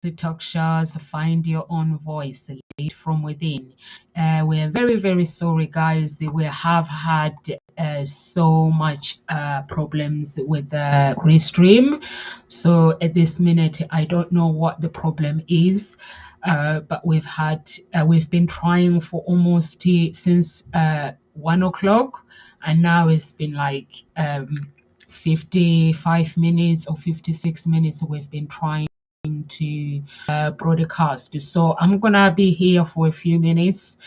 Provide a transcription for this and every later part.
the talk shows, find your own voice, lead from within. We're very, very sorry, guys. We have had so much problems with the restream. So at this minute, I don't know what the problem is. But we've been trying for almost since 1 o'clock, and now it's been like 55 minutes or 56 minutes we've been trying to broadcast. So I'm gonna be here for a few minutes.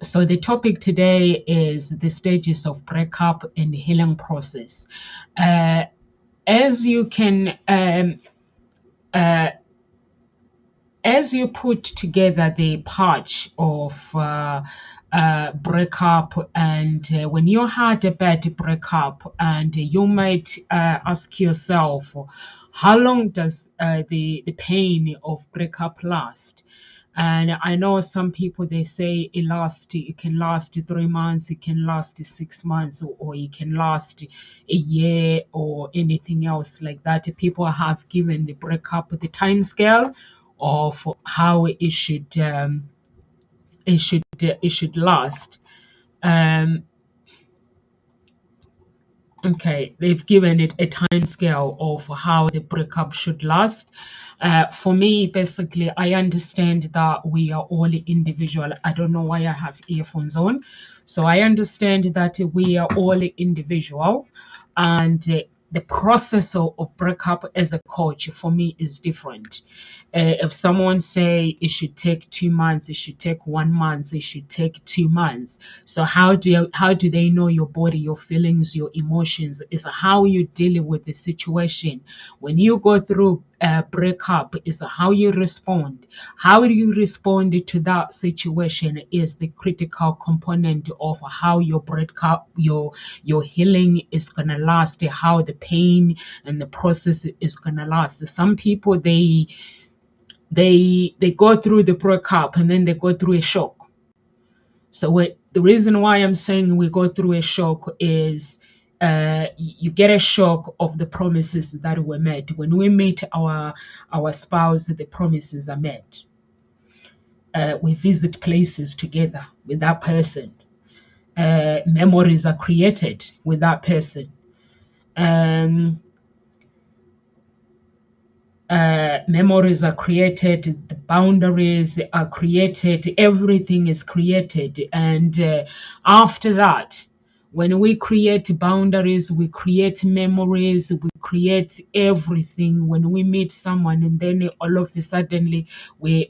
So the topic today is the stages of breakup and healing process. As you can as you put together the patch of breakup, and when you had a bad breakup, and you might ask yourself, how long does the pain of breakup last? And I know some people, they say it can last 3 months, it can last 6 months, or it can last a year or anything else like that. People have given the breakup the time scale of how it should last. Um, okay, they've given it a time scale of how the breakup should last. For me, basically, I understand that we are all individual. I don't know why I have earphones on. So I understand that we are all individual, and the process of breakup as a coach for me is different. If someone say it should take 2 months, it should take 1 month, it should take 2 months. So how do they know your body, your feelings, your emotions? Is how you deal with the situation. When you go through a breakup, is how you respond. How you respond to that situation is the critical component of how your breakup, your healing is gonna last, how the pain and the process is gonna last. Some people, they go through the breakup and then they go through a shock. So the reason why I'm saying we go through a shock is you get a shock of the promises that were made. When we meet our spouse, the promises are made. We visit places together with that person. Memories are created with that person. Memories are created, the boundaries are created, everything is created. And after that, when we create boundaries, we create memories, we create everything when we meet someone, and then all of a sudden, we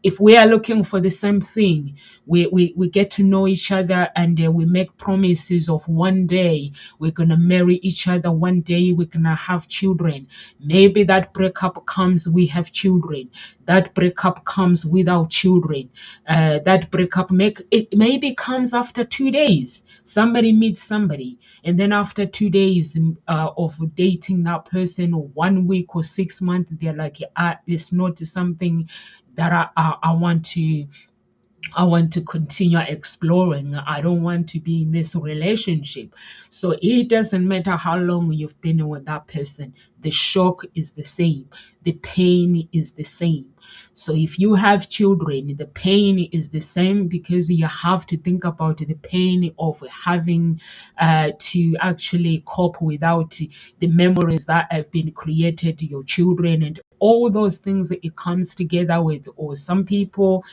if we are looking for the same thing, we get to know each other, and we make promises of one day we're gonna marry each other, one day we're gonna have children. Maybe that breakup comes, we have children. That breakup comes without children. That breakup maybe comes after 2 days. Somebody meets somebody, and then after 2 days of dating that person, or 1 week or 6 months, they're like, it's not something that I want to continue exploring. I don't want to be in this relationship. So it doesn't matter how long you've been with that person. The shock is the same. The pain is the same. So if you have children, the pain is the same, because you have to think about the pain of having to actually cope without the memories that have been created, your children, and all those things that it comes together with. Or some people,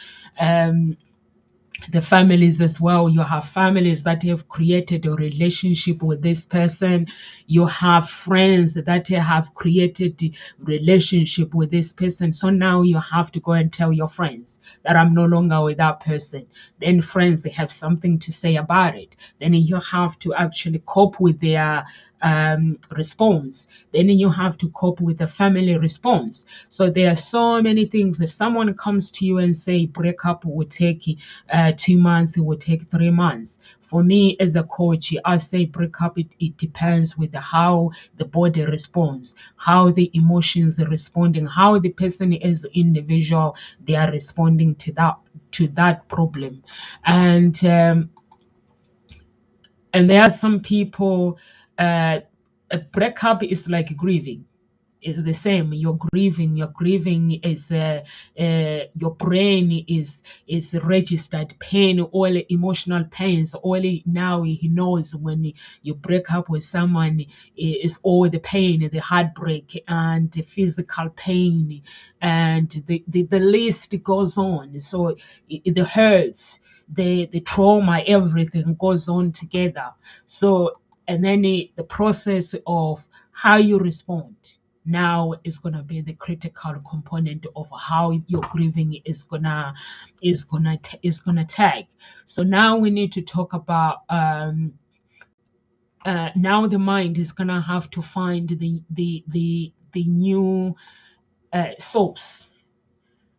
the families as well. You have families that have created a relationship with this person. You have friends that have created a relationship with this person. So now you have to go and tell your friends that I'm no longer with that person. Then friends, they have something to say about it. Then you have to actually cope with their response. Then you have to cope with the family response. So there are so many things. If someone comes to you and say breakup will take 2 months, it will take 3 months. For me as a coach, I say breakup, it depends with how the body responds, how the emotions are responding, how the person as individual, they are responding to that problem. And there are some people, a breakup is like grieving. is the same. You're grieving. Your grieving is your brain is registered pain, all emotional pains. All now he knows when you break up with someone is all the pain, the heartbreak, and the physical pain, and the list goes on. So the hurts, the trauma, everything goes on together. So and then the process of how you respond now is gonna be the critical component of how your grieving is gonna take. So now we need to talk about now the mind is gonna have to find the new source.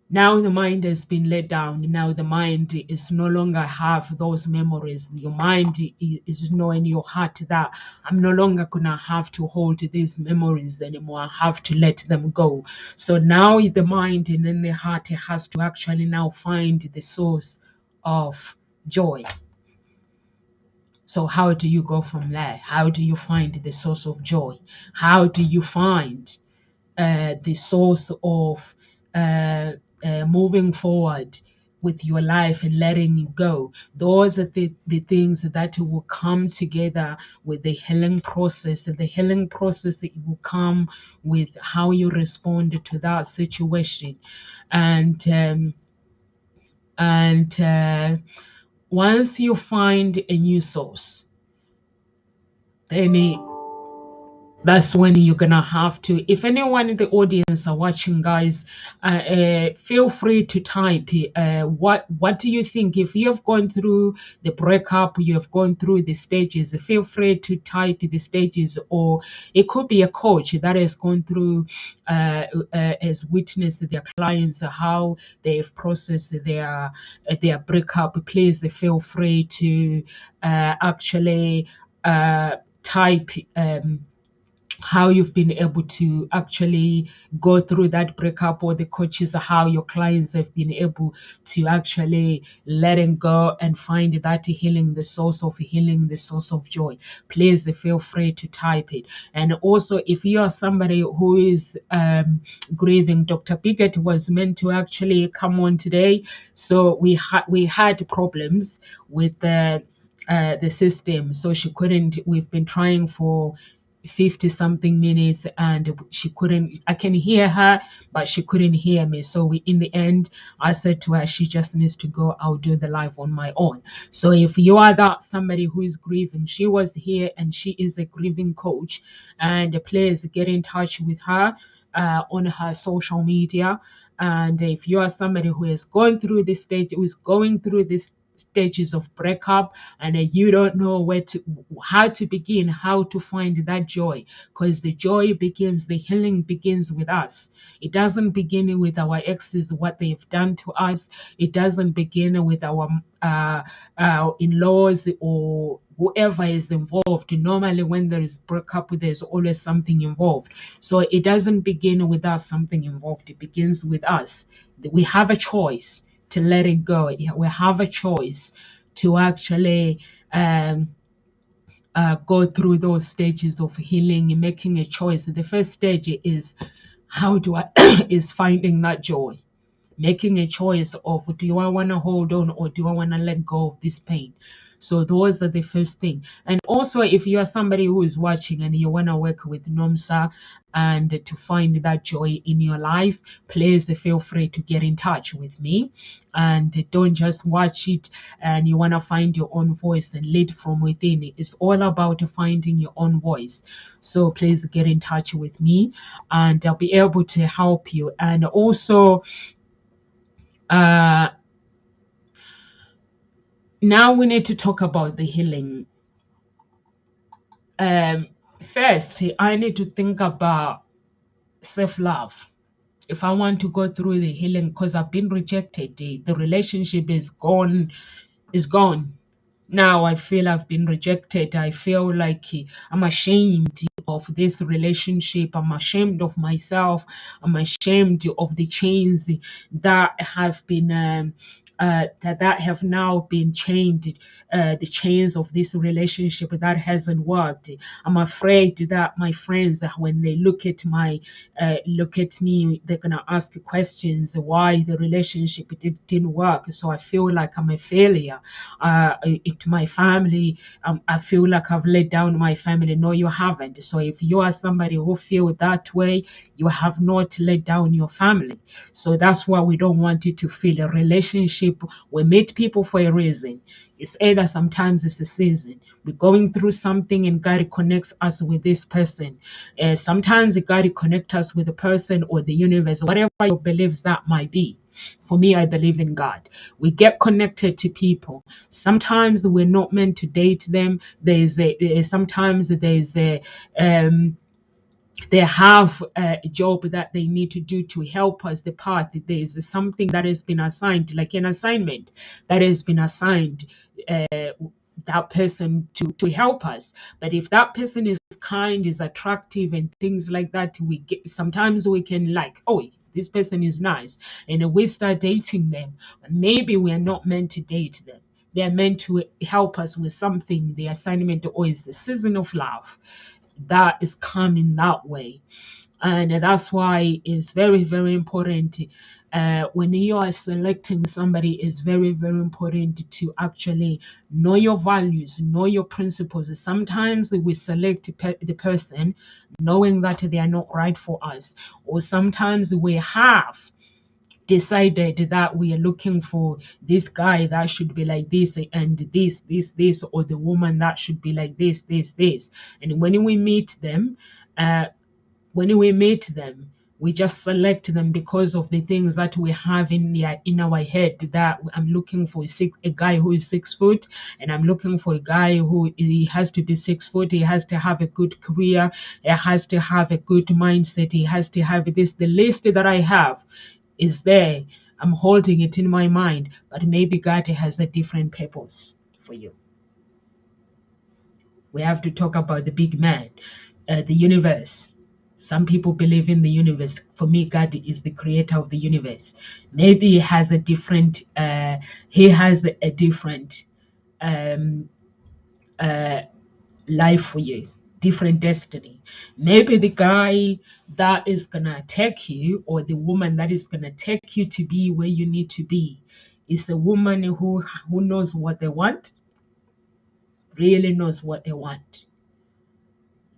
Now the mind has been let down. Now the mind is no longer have those memories. Your mind is knowing your heart that I'm no longer gonna have to hold these memories anymore. I have to let them go. So now the mind and then the heart has to actually now find the source of joy. So how do you go from there? How do you find the source of joy? How do you find the source of moving forward with your life and letting it go? Those are the things that will come together with the healing process. And the healing process, it will come with how you respond to that situation. And once you find a new source, then that's when you're gonna have to, if anyone in the audience are watching, guys, feel free to type what do you think. If you have gone through the breakup, you have gone through the stages, feel free to type the stages. Or it could be a coach that has gone through has witnessed their clients how they've processed their breakup. Please feel free to actually type how you've been able to actually go through that breakup, or the coaches, how your clients have been able to actually letting go and find that healing, the source of healing, the source of joy. Please feel free to type it. And also, if you are somebody who is grieving, Dr. Pickett was meant to actually come on today. So we had problems with the system, so she couldn't. We've been trying for 50 something minutes and she couldn't. I can hear her, but she couldn't hear me. So in the end, I said to her, she just needs to go. I'll do the live on my own. So if you are that somebody who is grieving, she was here and she is a grieving coach, and please get in touch with her on her social media. And if you are somebody who has gone through this stage, who is going through this stages of breakup, and you don't know how to begin, how to find that joy, because the joy begins, the healing begins with us. It doesn't begin with our exes, what they've done to us. It doesn't begin with our in-laws or whoever is involved. Normally when there is breakup, there's always something involved. So it doesn't begin with us, something involved. It begins with us. We have a choice to let it go. We have a choice to actually go through those stages of healing and making a choice. The first stage is how do I is finding that joy, making a choice of, do I want to hold on or do I want to let go of this pain? So those are the first thing. And also, if you are somebody who is watching and you want to work with NOMSA and to find that joy in your life, please feel free to get in touch with me. And don't just watch it and you want to find your own voice and lead from within. It's all about finding your own voice. So please get in touch with me and I'll be able to help you. And also, now we need to talk about the healing. First, I need to think about self-love. If I want to go through the healing, because I've been rejected, the relationship is gone, Now I feel I've been rejected. I feel like I'm ashamed of this relationship. I'm ashamed of myself. I'm ashamed of the chains that have been that have now been chained, the chains of this relationship that hasn't worked. I'm afraid that my friends, that when they look at me, they're gonna ask questions why the relationship didn't work. So I feel like I'm a failure to my family. I feel like I've let down my family. No, you haven't. So if you are somebody who feel that way, you have not let down your family. So that's why we don't want you to feel. A relationship, we meet people for a reason. It's either sometimes it's a season. We're going through something and God connects us with this person. Sometimes God connects us with a person or the universe, whatever your beliefs that might be. For me, I believe in God. We get connected to people. Sometimes we're not meant to date them. Sometimes there's a they have a job that they need to do to help us the path. There is something that has been assigned, like an assignment that has been assigned that person to help us. But if that person is kind, is attractive, and things like that, we get sometimes we can like, oh, this person is nice, and we start dating them. Maybe we are not meant to date them. They are meant to help us with something. The assignment, or is the season of love that is coming that way. And that's why it's very, very important. When you are selecting somebody, it's very, very important to actually know your values, know your principles. Sometimes we select the person knowing that they are not right for us, or sometimes we have decided that we are looking for this guy that should be like this, and this, or the woman that should be like this. And uh, when we meet them, we just select them because of the things that we have in our head. That I'm looking for a guy who is 6 foot, and I'm looking for a guy who, he has to be 6 foot. He has to have a good career. He has to have a good mindset. He has to have this. The list that I have is there. I'm holding it in my mind, but maybe God has a different purpose for you. We have to talk about the big man, the universe. Some people believe in the universe. For me, God is the creator of the universe. Maybe he has a different um, uh, life for you, different destiny. Maybe the guy that is gonna take you, or the woman that is gonna take you to be where you need to be, is a woman who knows what they want, really knows what they want.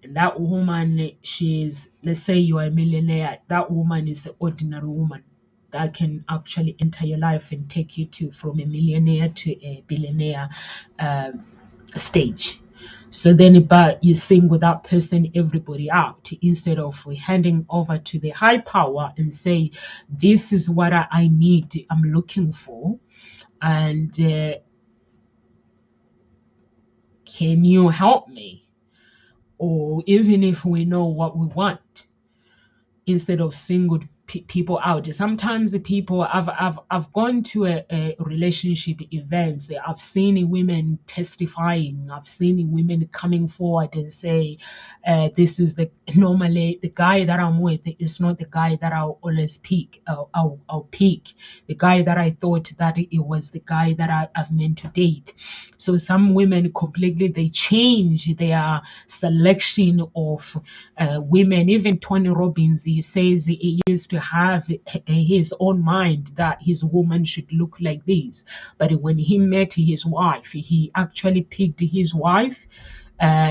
And that woman, she's, let's say you are a millionaire, that woman is an ordinary woman that can actually enter your life and take you to from a millionaire to a billionaire stage. So then, but you single that person, everybody out, instead of handing over to the high power and say, this is what I need, I'm looking for, and can you help me? Or even if we know what we want, instead of singled people out. Sometimes the people, I've gone to a relationship events. I've seen women testifying. I've seen women coming forward and say, "This is normally the guy that I'm with is not the guy that I'll always pick. I'll pick the guy that I thought that it was the guy that I've meant to date." So some women completely, they change their selection of women. Even Tony Robbins, he says he used to have his own mind that his woman should look like this. But when he met his wife, he actually picked his wife.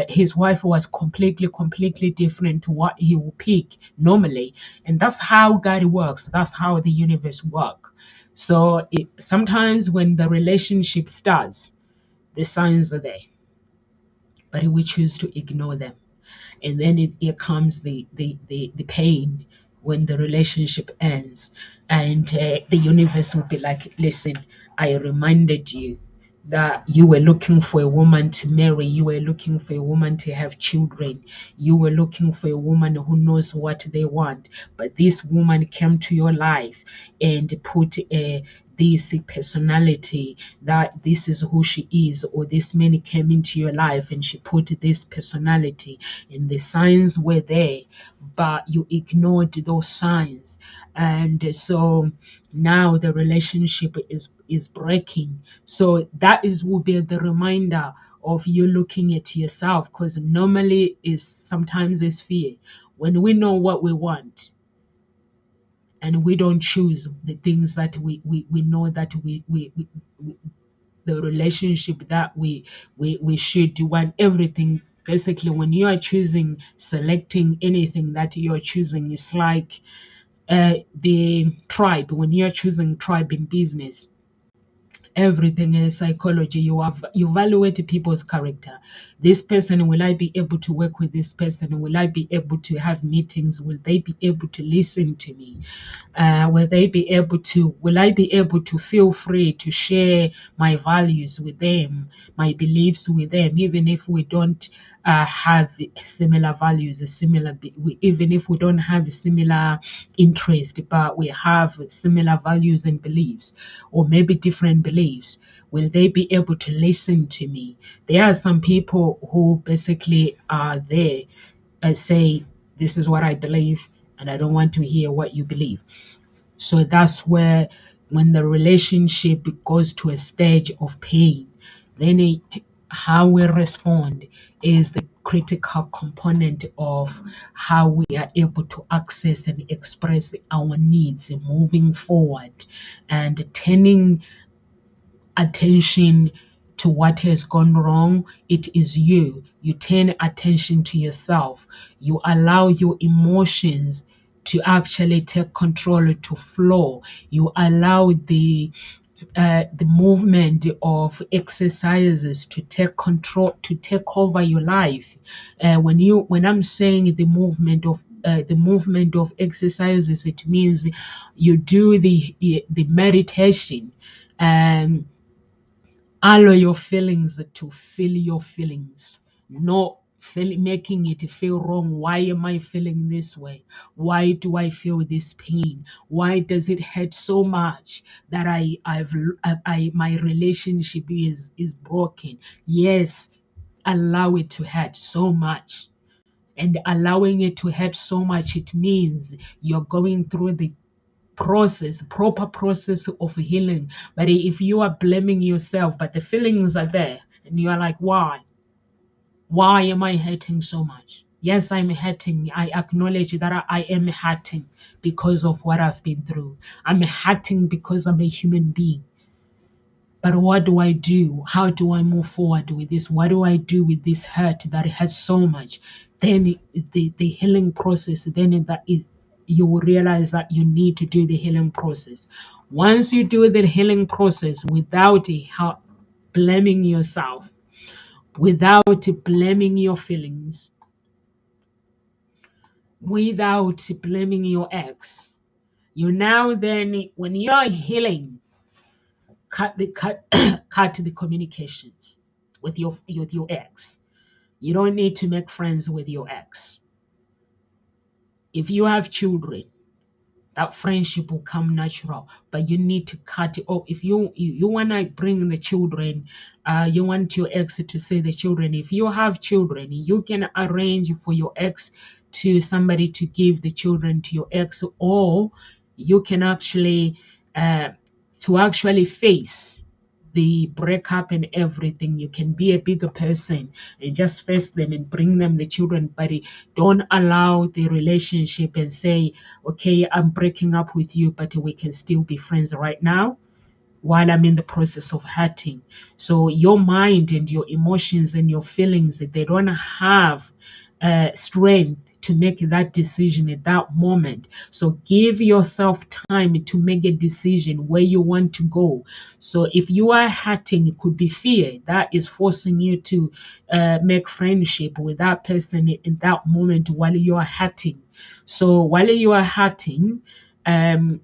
His wife was completely different to what he would pick normally. And that's how God works. That's how the universe works. So sometimes when the relationship starts, the signs are there, but we choose to ignore them. And then here comes the pain when the relationship ends. And the universe will be like, listen, I reminded you that you were looking for a woman to marry, you were looking for a woman to have children, you were looking for a woman who knows what they want. But this woman came to your life and put this personality, that this is who she is, or this man came into your life and she put this personality, and the signs were there, but you ignored those signs. And so now the relationship is breaking. So that is will be the reminder of you looking at yourself, because normally is sometimes it's fear. When we know what we want and we don't choose the things that we know that we the relationship that we should want everything. Basically, when you are choosing, selecting anything that you are choosing, it's like the tribe. When you are choosing tribe in business, everything in psychology, you evaluate people's character. This person, will I be able to work with this person? Will I be able to have meetings? Will they be able to listen to me? Will I be able to feel free to share my values with them, my beliefs with them, even if we don't have similar values, even if we don't have similar interest, but we have similar values and beliefs, or maybe different beliefs. Will they be able to listen to me? There are some people who basically are there and say, this is what I believe, and I don't want to hear what you believe. So that's where, when the relationship goes to a stage of pain, then how we respond is the critical component of how we are able to access and express our needs moving forward, and turning attention to what has gone wrong. It is you. You turn attention to yourself. You allow your emotions to actually take control, to flow. You allow the movement of exercises to take control, to take over your life. When I'm saying the movement of exercises, it means you do the meditation, and allow your feelings to feel your feelings, not making it feel wrong. Why am I feeling this way? Why do I feel this pain? Why does it hurt so much that my relationship is broken? Yes, allow it to hurt so much. And allowing it to hurt so much, it means you're going through the proper process of healing. But if you are blaming yourself, but the feelings are there, and you are like, why am I hurting so much? Yes, I'm hurting. I acknowledge that I am hurting because of what I've been through. I'm hurting because I'm a human being. But what do I do? How do I move forward with this? What do I do with this hurt that has so much? Then the healing process, then that is, you will realize that you need to do the healing process. Once you do the healing process without blaming yourself, without blaming your feelings, without blaming your ex, you now then, when you are healing, cut cut the communications with your ex. You don't need to make friends with your ex. If you have children, that friendship will come natural, but you need to cut it off. If you want to bring the children, you want your ex to see the children. If you have children, you can arrange for your ex to somebody to give the children to your ex, or you can actually to actually face the breakup and everything. You can be a bigger person and just face them and bring them the children, but don't allow the relationship and say, okay, I'm breaking up with you, but we can still be friends right now while I'm in the process of hurting. So your mind and your emotions and your feelings, they don't have strength to make that decision at that moment. So give yourself time to make a decision where you want to go. So if you are hurting, it could be fear that is forcing you to make friendship with that person in that moment while you are hurting. So while you are hurting, I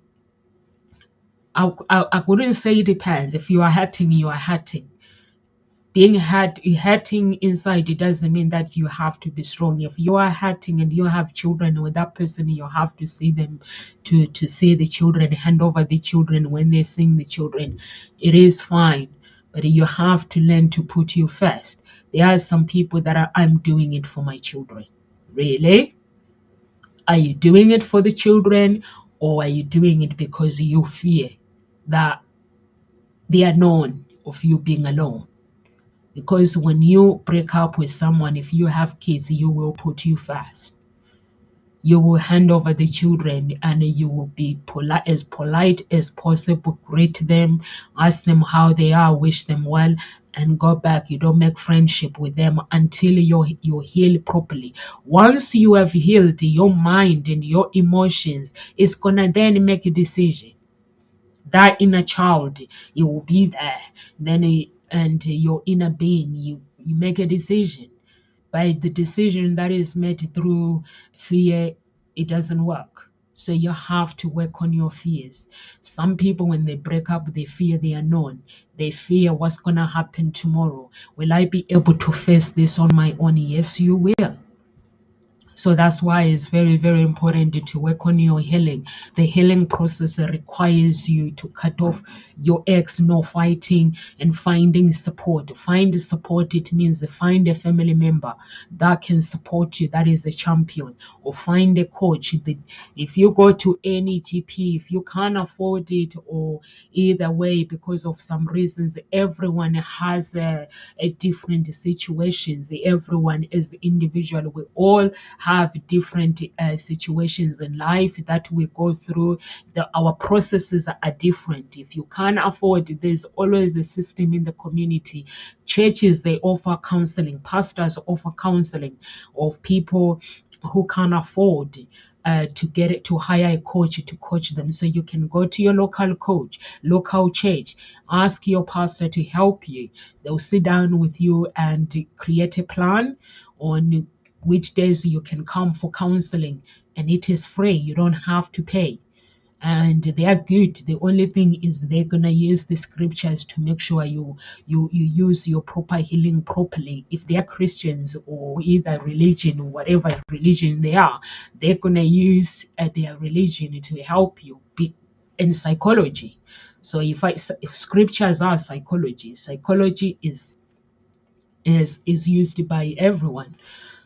wouldn't say it depends. If you are hurting, you are hurting. being hurting inside, it doesn't mean that you have to be strong. If you are hurting and you have children with that person, you have to see them, to see the children, hand over the children when they sing the children. It is fine, but you have to learn to put you first. There are some people that are, I'm doing it for my children. Really? Are you doing it for the children, or are you doing it because you fear that the unknown of you being alone? Because when you break up with someone, if you have kids, you will put you first. You will hand over the children, and you will be polite as possible, greet them, ask them how they are, wish them well, and go back. You don't make friendship with them until you heal properly. Once you have healed, your mind and your emotions is gonna then make a decision. That inner child, it will be there. Then and your inner being, you make a decision. By the decision that is made through fear, it doesn't work. So you have to work on your fears. Some people, when they break up, they fear the unknown. They fear what's gonna happen tomorrow. Will I be able to face this on my own? Yes, you will. So that's why it's very, very important to work on your healing. The healing process requires you to cut off your ex, no fighting, and finding support. Find support, it means find a family member that can support you, that is a champion, or find a coach. If you go to any GP, if you can't afford it, or either way, because of some reasons, everyone has a different situations. Everyone is individual. We all have different situations in life that we go through. Our processes are different. If you can't afford, there's always a system in the community. Churches, they offer counseling. Pastors offer counseling of people who can't afford to get it, to hire a coach to coach them. So you can go to your local coach, local church, ask your pastor to help you. They'll sit down with you and create a plan on which days you can come for counseling, and it is free. You don't have to pay. And they are good. The only thing is they're gonna use the scriptures to make sure you use your proper healing properly. If they are Christians or either religion or whatever religion they are, they're gonna use their religion to help you be in psychology. So if scriptures are psychology, psychology is used by everyone.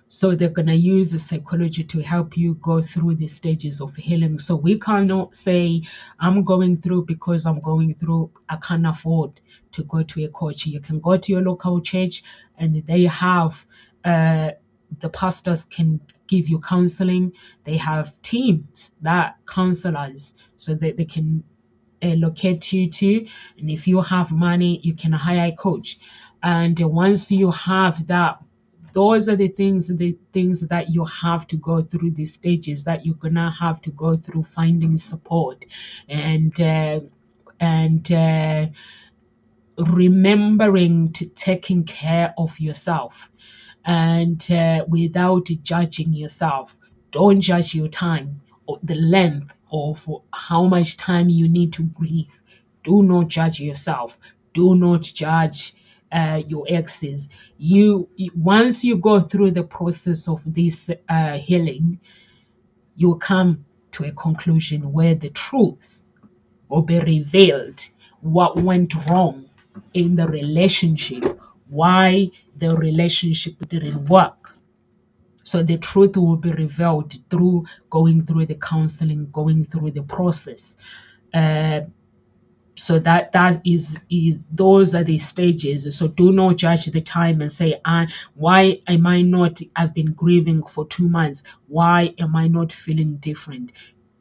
So they're going to use the psychology to help you go through the stages of healing. So we cannot say, I'm going through because I'm going through, I can't afford to go to a coach. You can go to your local church, and they have, the pastors can give you counseling. They have teams that counselors, so that they can locate you to. And if you have money, you can hire a coach. And once you have that, those are the things that you have to go through, the stages that you're gonna have to go through, finding support and remembering to taking care of yourself, and without judging yourself. Don't judge your time or the length of how much time you need to grieve. Do not judge yourself. Do not judge your exes. Once you go through the process of this healing, you come to a conclusion where the truth will be revealed, what went wrong in the relationship, why the relationship didn't work. So the truth will be revealed through going through the counseling, going through the process. Uh, so that is those are the stages. So do not judge the time and say, why am I not, I've been grieving for 2 months, why am I not feeling different?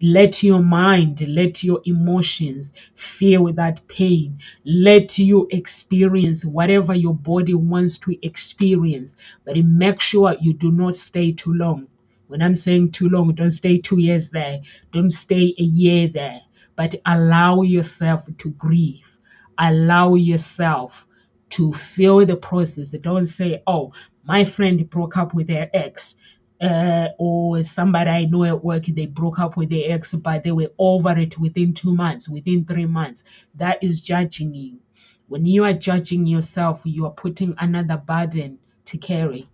Let your mind, let your emotions feel that pain. Let you experience whatever your body wants to experience, but make sure you do not stay too long. When I'm saying too long, don't stay 2 years there, don't stay a year there, but allow yourself to grieve. Allow yourself to feel the process. Don't say, oh, my friend broke up with their ex. Or somebody I know at work, they broke up with their ex, but they were over it within 2 months, within 3 months. That is judging you. When you are judging yourself, you are putting another burden to carry.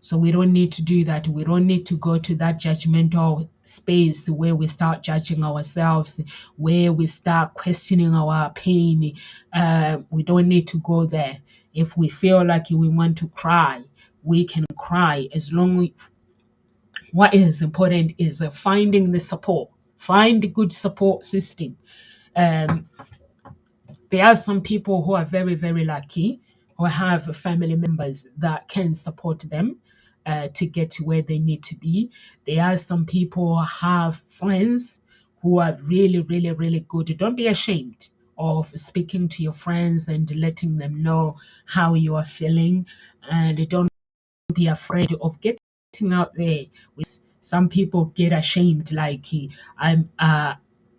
So we don't need to do that. We don't need to go to that judgmental space where we start judging ourselves, where we start questioning our pain. We don't need to go there. If we feel like we want to cry, we can cry, as long as what is important is finding the support. Find a good support system. Um, there are some people who are very, very lucky, who have family members that can support them to get to where they need to be. There are some people who have friends who are really, really, really good. Don't be ashamed of speaking to your friends and letting them know how you are feeling. And don't be afraid of getting out there. Some people get ashamed, like I'm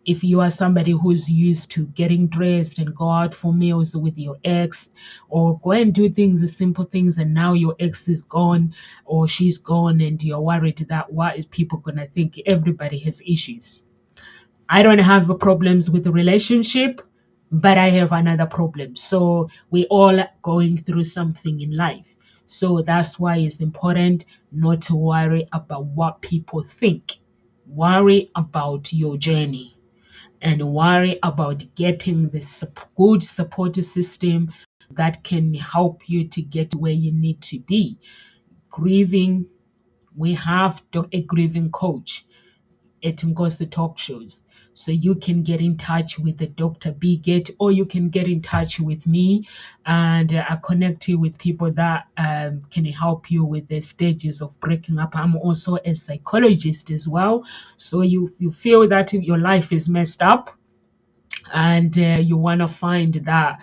if you are somebody who's used to getting dressed and go out for meals with your ex, or go and do things, simple things, and now your ex is gone or she's gone, and you're worried that what is people gonna think. Everybody has issues. I don't have problems with the relationship, but I have another problem. So we all going through something in life. So that's why it's important not to worry about what people think. Worry about your journey, and worry about getting the good support system that can help you to get where you need to be. Grieving, we have a grieving coach at Ngozi Talk Shows. So you can get in touch with the Dr. Biget, or you can get in touch with me, and I connect you with people that can help you with the stages of breaking up. I'm also a psychologist as well. So you feel that your life is messed up, and you want to find that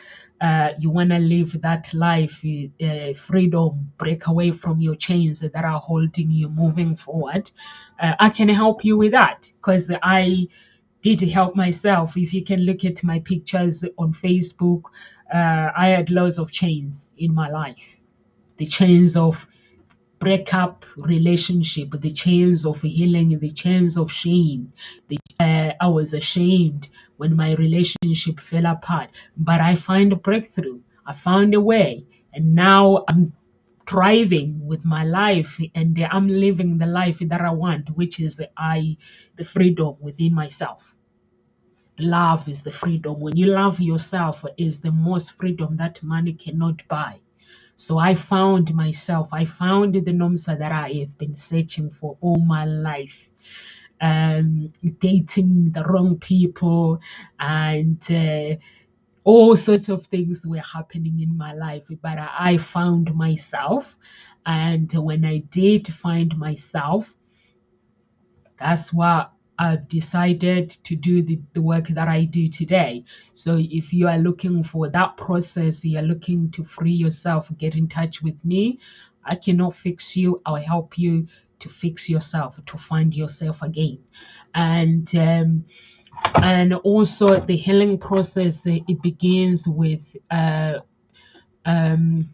you want to live that life, freedom, break away from your chains that are holding you moving forward, I can help you with that, because I did help myself. If you can look at my pictures on Facebook, I had loads of chains in my life. The chains of breakup relationship, the chains of healing, the chains of shame. I was ashamed when my relationship fell apart, but I find a breakthrough. I found a way, and now I'm thriving with my life, and I'm living the life that I want, which is the freedom within myself. Love is the freedom. When you love yourself, is the most freedom that money cannot buy. So I found myself, I found the Nomsa that I have been searching for all my life. Dating the wrong people, and all sorts of things were happening in my life. But I found myself. And when I did find myself, that's what I've decided to do the work that I do today. So if you are looking for that process, you're looking to free yourself, get in touch with me. I cannot fix you. I'll help you to fix yourself, to find yourself again. And also the healing process, it begins with um,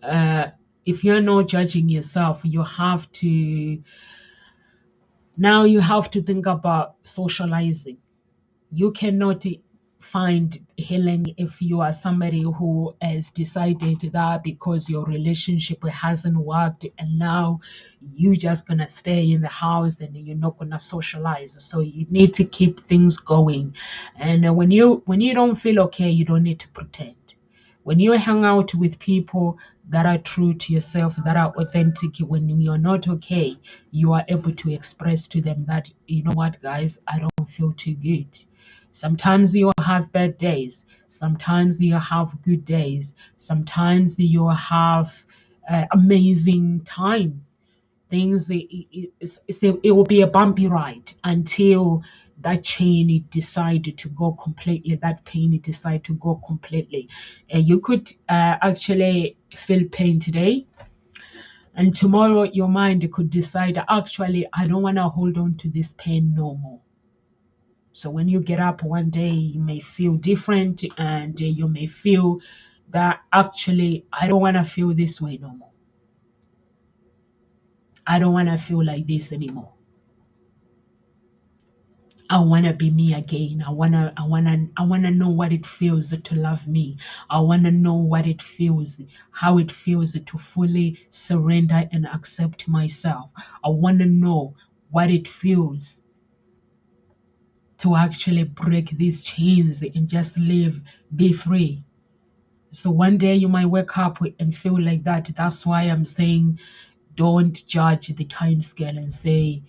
uh, if you're not judging yourself, you have to think about socializing. You cannot find healing if you are somebody who has decided that because your relationship hasn't worked, and now you just gonna stay in the house and you're not gonna socialize. So you need to keep things going. And when you don't feel okay, you don't need to pretend. When you hang out with people that are true to yourself, that are authentic, when you're not okay, you are able to express to them that, you know what, guys, I don't feel too good. Sometimes you have bad days. Sometimes you have good days. Sometimes you have amazing time. Things it will be a bumpy ride until that chain it decided to go completely. That pain it decided to go completely. You could actually feel pain today, and tomorrow your mind could decide, actually, I don't want to hold on to this pain no more. So when you get up one day, you may feel different, and you may feel that, actually, I don't want to feel this way no more. I don't want to feel like this anymore. I wanna be me again. I wanna know what it feels to love me. I wanna know what it feels, how it feels to fully surrender and accept myself. I wanna know what it feels to actually break these chains and just live, be free. So one day you might wake up and feel like that. That's why I'm saying don't judge the time scale and say,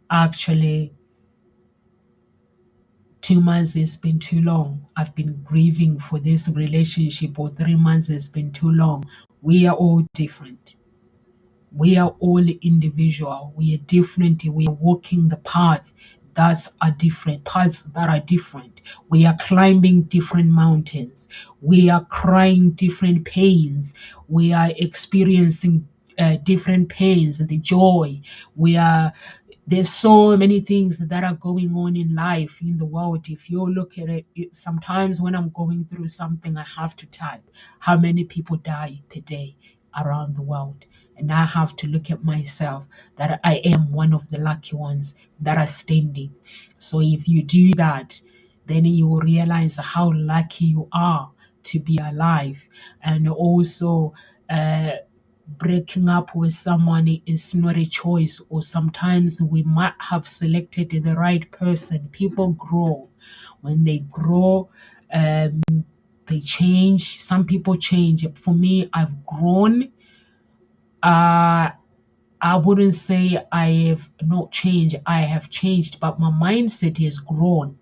actually, 2 months has been too long. I've been grieving for this relationship, or 3 months has been too long. We are all different. We are all individual. We are different. We are walking the path that's are different, paths that are different. We are climbing different mountains. We are crying different pains. We are experiencing different pains, the joy. We are There's so many things that are going on in life, in the world. If you look at sometimes when I'm going through something, I have to type how many people die per day around the world. And I have to look at myself that I am one of the lucky ones that are standing. So if you do that, then you will realize how lucky you are to be alive. And also, uh, breaking up with someone is not a choice, or sometimes we might have selected the right person. People grow. When they grow, they change. Some people change. For me, I've grown. I wouldn't say I have not changed. I have changed, but my mindset has grown.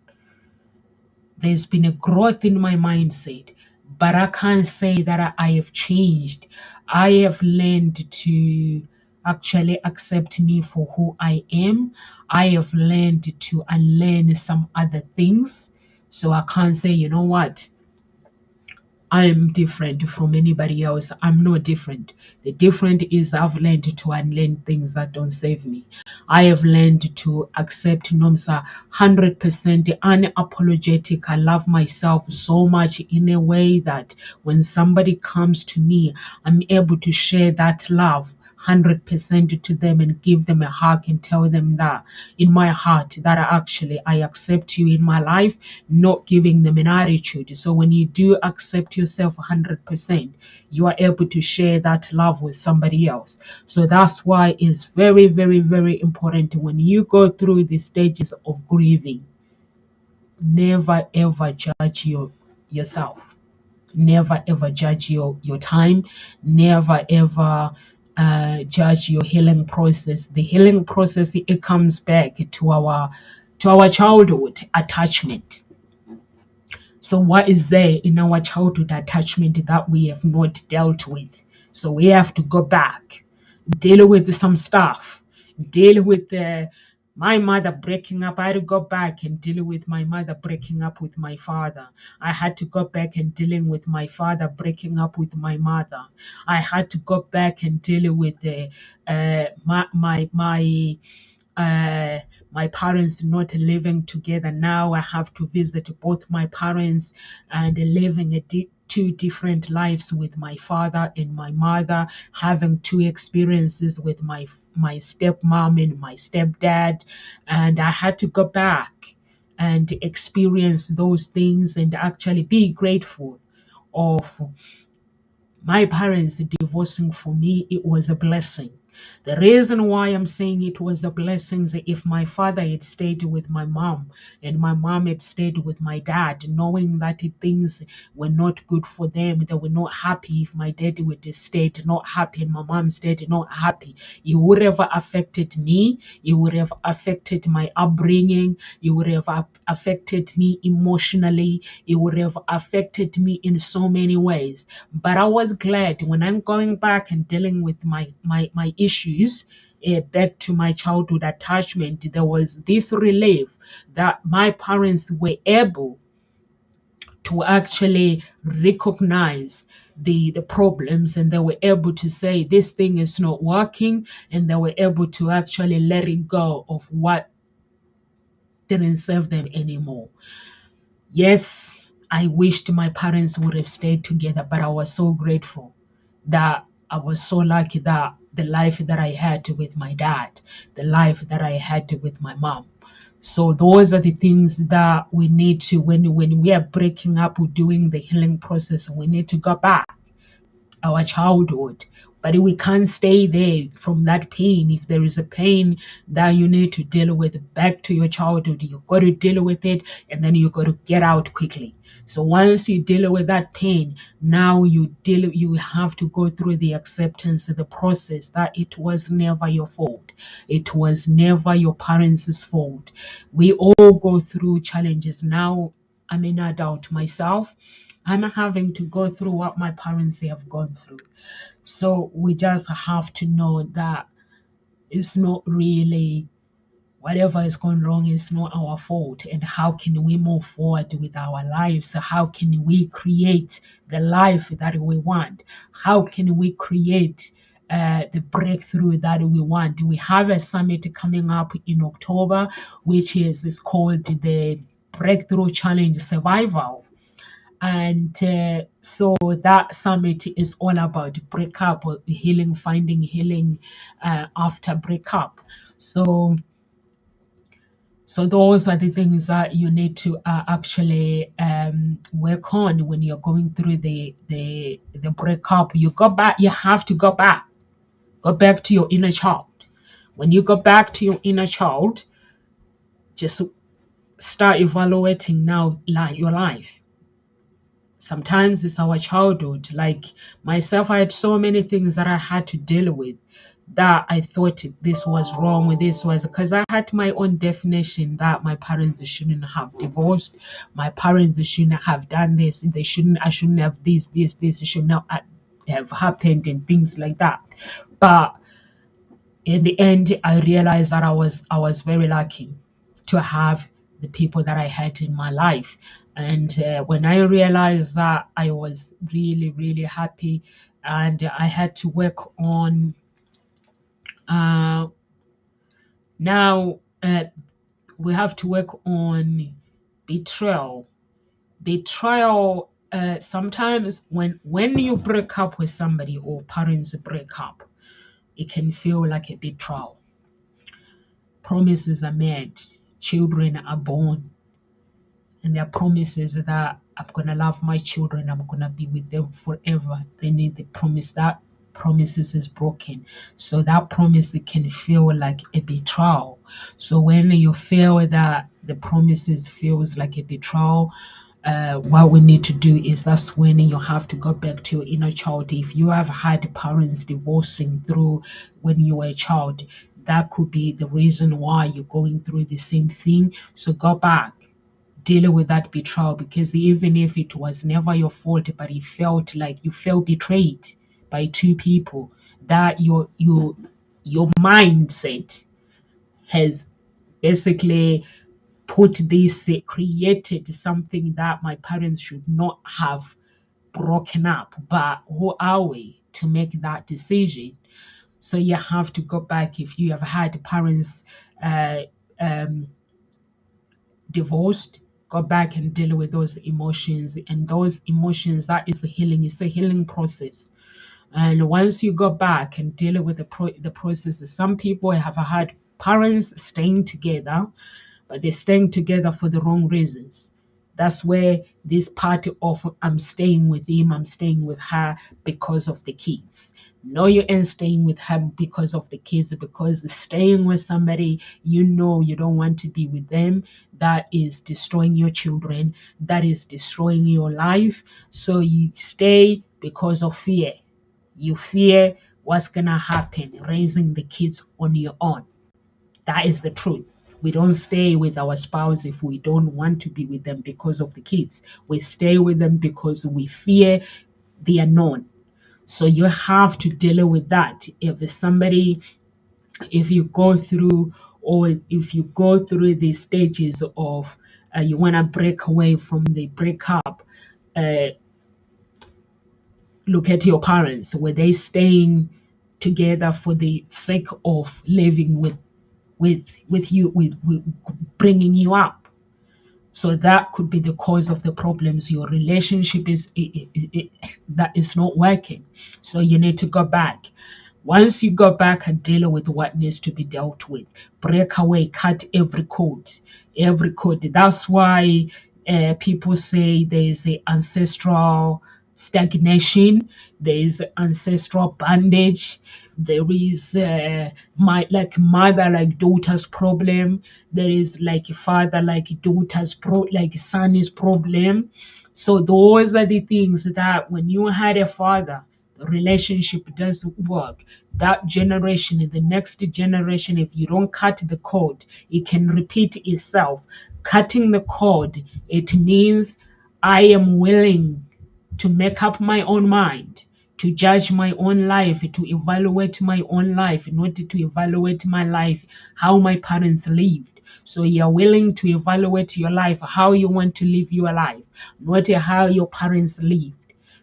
There's been a growth in my mindset, but I can't say that I have changed. I have learned to actually accept me for who I am. I have learned to unlearn some other things. So I can't say, you know what, I'm different from anybody else. I'm no different. The different is I've learned to unlearn things that don't save me. I have learned to accept Nomsa 100% unapologetic. I love myself so much in a way that when somebody comes to me, I'm able to share that love 100% to them and give them a hug and tell them that in my heart that I accept you in my life, not giving them an attitude. So when you do accept yourself 100%, you are able to share that love with somebody else. So that's why it's very, very, very important when you go through the stages of grieving, never ever judge yourself. Never ever judge your time. Never ever judge your healing process. The healing process, it comes back to our childhood attachment. So what is there in our childhood attachment that we have not dealt with? So we have to go back, deal with some stuff, deal with my mother breaking up. I had to go back and deal with my mother breaking up with my father. I had to go back and dealing with my father breaking up with my mother. I had to go back and deal with uh, my parents not living together. Now I have to visit both my parents and living two different lives with my father and my mother, having two experiences with my stepmom and my stepdad. And I had to go back and experience those things and actually be grateful of my parents divorcing. For me, it was a blessing. The reason why I'm saying it was a blessing is if my father had stayed with my mom and my mom had stayed with my dad, knowing that if things were not good for them, they were not happy. If my dad would have stayed not happy and my mom stayed not happy, it would have affected me. It would have affected my upbringing. It would have affected me emotionally. It would have affected me in so many ways. But I was glad when I'm going back and dealing with my issues, back to my childhood attachment, there was this relief that my parents were able to actually recognize the problems, and they were able to say this thing is not working, and they were able to actually let it go of what didn't serve them anymore. Yes, I wished my parents would have stayed together, but I was so grateful that I was so lucky that the life that I had with my dad, the life that I had with my mom. So those are the things that we need to, when we are breaking up or doing the healing process, we need to go back our childhood. But we can't stay there from that pain. If there is a pain that you need to deal with back to your childhood, you got to deal with it, and then you got to get out quickly. So once you deal with that pain, now you have to go through the acceptance of the process that it was never your fault. It was never your parents' fault. We all go through challenges. Now I'm an adult myself. I'm having to go through what my parents have gone through. So we just have to know that it's not really whatever is going wrong is not our fault. And how can we move forward with our lives? How can we create the life that we want? How can we create the breakthrough that we want? We have a summit coming up in October, which is called the Breakthrough Challenge Survival. And so that summit is all about breakup, healing, finding healing after breakup. So, so those are the things that you need to actually work on when you're going through the breakup. You go back. You have to go back to your inner child. When you go back to your inner child, just start evaluating now your life. Sometimes it's our childhood. Like myself, I had so many things that I had to deal with that I thought this was wrong, this was because I had my own definition that my parents shouldn't have divorced, my parents shouldn't have done this, I shouldn't have this should not have happened, and things like that. But in the end, I realized that I was very lucky to have the people that I had in my life. And when I realized that, I was really, really happy. And I had to work on uh, now we have to work on betrayal. Betrayal. Sometimes when you break up with somebody or parents break up, it can feel like a betrayal. Promises are made, children are born, and there are promises that I'm gonna love my children, I'm gonna be with them forever. They need the promise. That promises is broken. So that promise, it can feel like a betrayal. So when you feel that the promises feels like a betrayal, what we need to do is, that's when you have to go back to your inner child. If you have had parents divorcing through when you were a child, that could be the reason why you're going through the same thing. So go back, deal with that betrayal, because even if it was never your fault, but it felt like you felt betrayed by two people, that your mindset has basically put this, created something that my parents should not have broken up. But who are we to make that decision? So you have to go back. If you have had parents uh, um, divorced, go back and deal with those emotions. And those emotions, that is a healing. It's a healing process. And once you go back and deal with the processes, some people have had parents staying together, but they're staying together for the wrong reasons. That's where this part of I'm staying with him, I'm staying with her because of the kids. No, you ain't staying with her because of the kids, because staying with somebody you know you don't want to be with them, that is destroying your children, that is destroying your life. So you stay because of fear. You fear what's gonna happen raising the kids on your own. That is the truth. We don't stay with our spouse if we don't want to be with them because of the kids. We stay with them because we fear the unknown. So you have to deal with that. If you go through, or if you go through the stages of you want to break away from the breakup, uh, look at your parents. Were they staying together for the sake of living with you, with bringing you up? So that could be the cause of the problems. Your relationship is that is not working. So you need to go back. Once you go back and deal with what needs to be dealt with, break away, cut every code, every code. That's why people say there's a ancestral stagnation, there is ancestral bondage, there is my like mother like daughter's problem, there is like father like daughter's like son's problem. So those are the things that when you had a father, the relationship doesn't work. That generation, the next generation, if you don't cut the cord, it can repeat itself. Cutting the cord, it means I am willing to make up my own mind, to judge my own life, to evaluate my own life, in order to evaluate my life, how my parents lived. So you're willing to evaluate your life, how you want to live your life, not how your parents lived.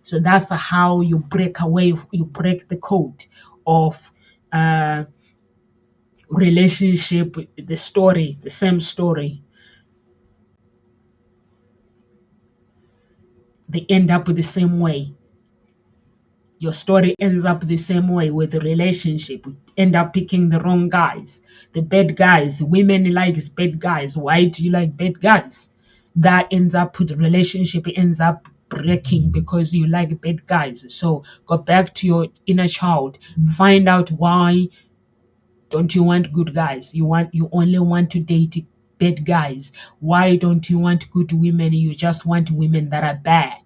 So that's how you break away, you break the code of uh, relationship, the story, the same story. They end up the same way. Your story ends up the same way with the relationship. You end up picking the wrong guys, the bad guys. Women like bad guys. Why do you like bad guys? That ends up with the relationship ends up breaking because you like bad guys. So go back to your inner child. Find out why don't you want good guys. You only want to date bad guys. Why don't you want good women? You just want women that are bad.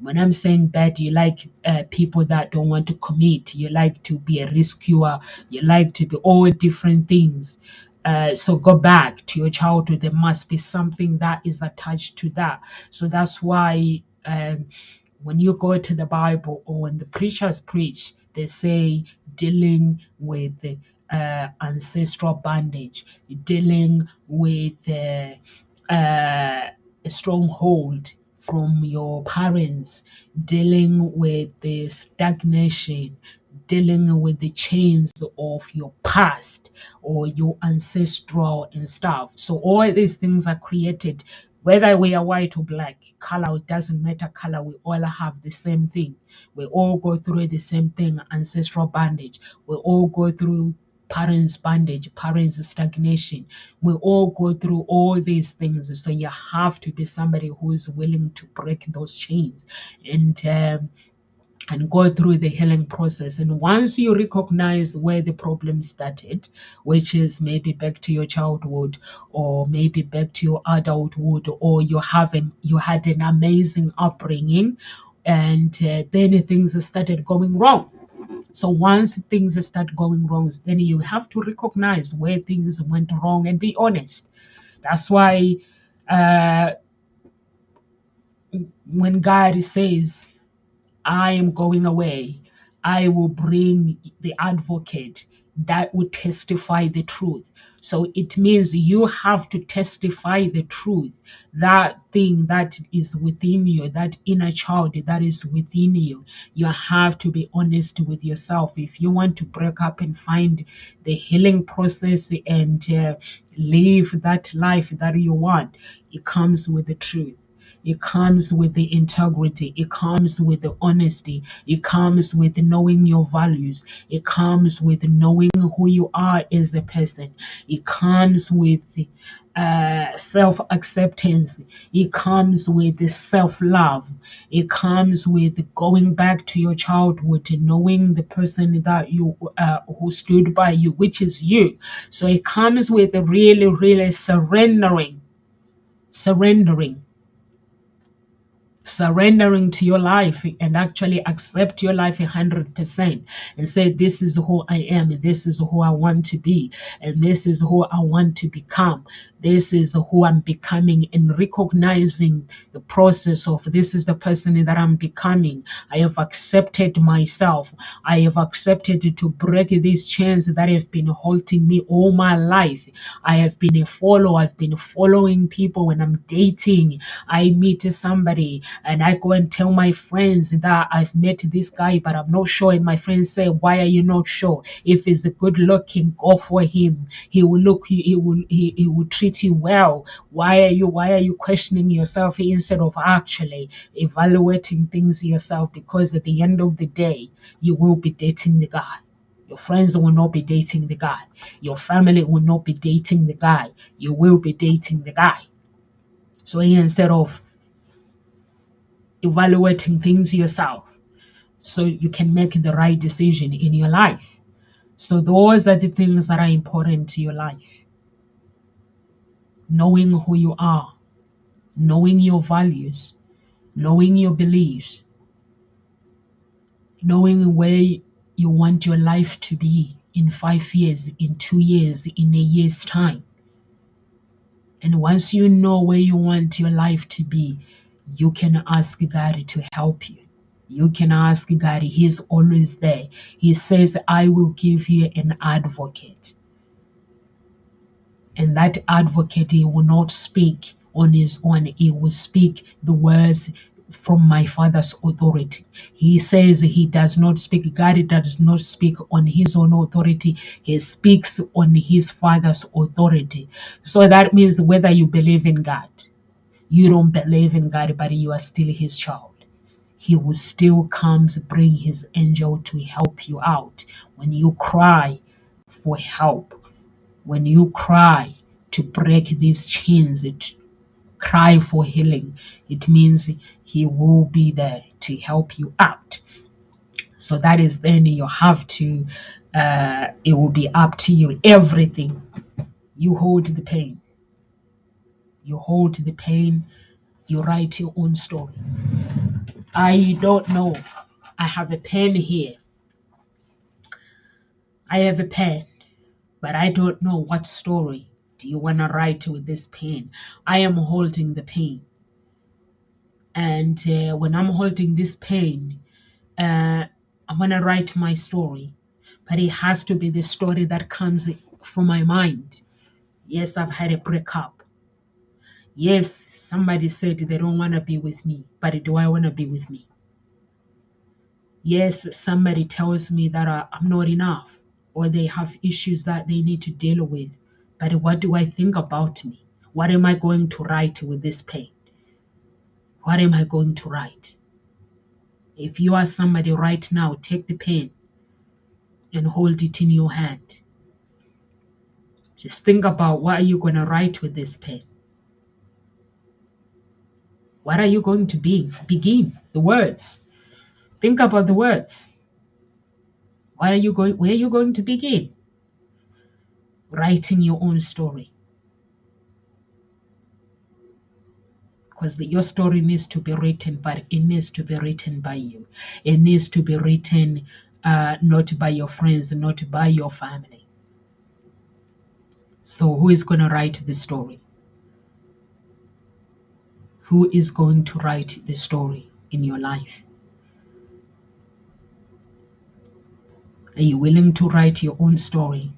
When I'm saying bad, you like people that don't want to commit. You like to be a rescuer. You like to be all different things. So go back to your childhood. There must be something that is attached to that. So that's why when you go to the Bible or when the preachers preach, they say dealing with ancestral bondage, dealing with a stronghold from your parents, dealing with the stagnation, dealing with the chains of your past or your ancestral and stuff. So all these things are created, whether we are white or black, color, it doesn't matter color, we all have the same thing. We all go through the same thing, ancestral bondage. We all go through parents bondage, parents stagnation. We all go through all these things. So you have to be somebody who is willing to break those chains and go through the healing process. And once you recognize where the problem started, which is maybe back to your childhood or maybe back to your adulthood, or you had an amazing upbringing, and then things started going wrong. So once things start going wrong, then you have to recognize where things went wrong and be honest. That's why uh, when God says, I am going away, I will bring the advocate that will testify the truth. So it means you have to testify the truth, that thing that is within you, that inner child that is within you. You have to be honest with yourself. If you want to break up and find the healing process and live that life that you want, it comes with the truth. It comes with the integrity. It comes with the honesty. It comes with knowing your values. It comes with knowing who you are as a person. It comes with self acceptance. It comes with self love. It comes with going back to your childhood and knowing the person that you who stood by you, which is you. So it comes with really, really surrendering surrendering to your life and actually accept your life 100% and say, this is who I am, and this is who I want to be, and this is who I want to become, this is who I'm becoming, and recognizing the process of this is the person that I'm becoming. I have accepted myself. I have accepted to break these chains that have been holding me all my life. I have been a follower. I've been following people when I'm dating. I meet somebody and I go and tell my friends that I've met this guy, but I'm not sure. And my friends say, why are you not sure? If he's a good looking, go for him. He will look, he will treat you well. Why are you questioning yourself instead of actually evaluating things yourself? Because at the end of the day, you will be dating the guy. Your friends will not be dating the guy. Your family will not be dating the guy. You will be dating the guy. So instead of evaluating things yourself, so you can make the right decision in your life. So those are the things that are important to your life. Knowing who you are, knowing your values, knowing your beliefs, knowing where you want your life to be in 5 years, in 2 years, in a year's time. And once you know where you want your life to be, you can ask God to help you. You can ask God, He's always there. He says, I will give you an advocate. And that advocate, he will not speak on his own. He will speak the words from my Father's authority. He says he does not speak, God does not speak on his own authority. He speaks on his Father's authority. So that means whether you believe in God, you don't believe in God, but you are still his child, he will still comes bring his angel to help you out. When you cry for help, when you cry to break these chains, cry for healing, it means he will be there to help you out. So that is then you have to, it will be up to you. Everything, you hold the pain. You hold the pain, you write your own story. I don't know. I have a pen here. I have a pen, but I don't know what story do you want to write with this pen. I am holding the pen. And when I'm holding this pen, I'm going to write my story. But it has to be the story that comes from my mind. Yes, I've had a breakup. Yes, somebody said they don't want to be with me, but do I want to be with me? Yes, somebody tells me that I'm not enough, or they have issues that they need to deal with. But what do I think about me? What am I going to write with this pen? What am I going to write? If you are somebody right now, take the pen and hold it in your hand. Just think about what are you going to write with this pen? What are you going to begin? The words. Think about the words. Where are you going to begin? Writing your own story. Because your story needs to be written, but it needs to be written by you. It needs to be written not by your friends, not by your family. So who is going to write the story? Who is going to write the story in your life? Are you willing to write your own story?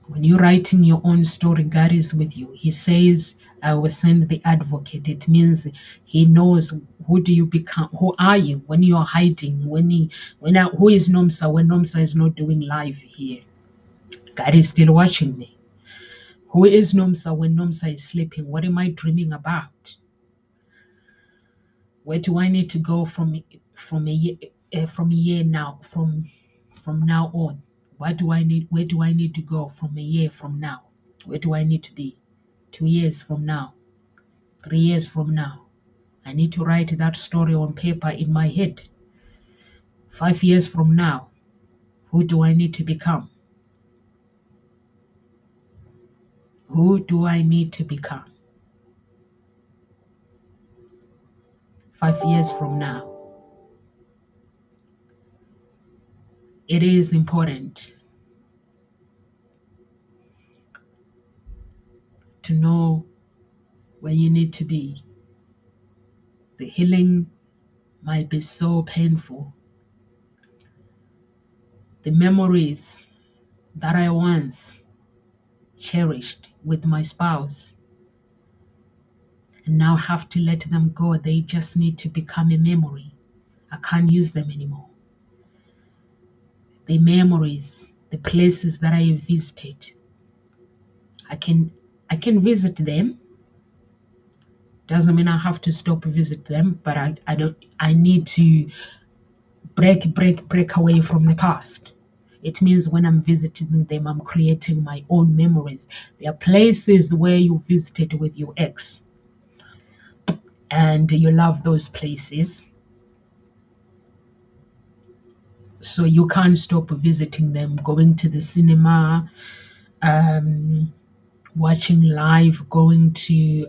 When you're writing your own story, God is with you. He says, I will send the advocate. It means he knows who do you become, who are you when you're hiding, who is Nomsa when Nomsa is not doing live here. God is still watching me. Who is Nomsa when Nomsa is sleeping? What am I dreaming about? Where do I need to go from a year now, from now on? Where do I need to go from a year from now? Where do I need to be? 2 years from now, 3 years from now. I need to write that story on paper in my head. 5 years from now, who do I need to become? Who do I need to become? 5 years from now. It is important to know where you need to be. The healing might be so painful. The memories that I once cherished with my spouse, and now have to let them go. They just need to become a memory. I can't use them anymore. The memories, the places that I have visited, I can visit them. Doesn't mean I have to stop visit them, but I need to break away from the past. It means when I'm visiting them, I'm creating my own memories. There are places where you visited with your ex and you love those places, so you can't stop visiting them, going to the cinema, um, watching live, going to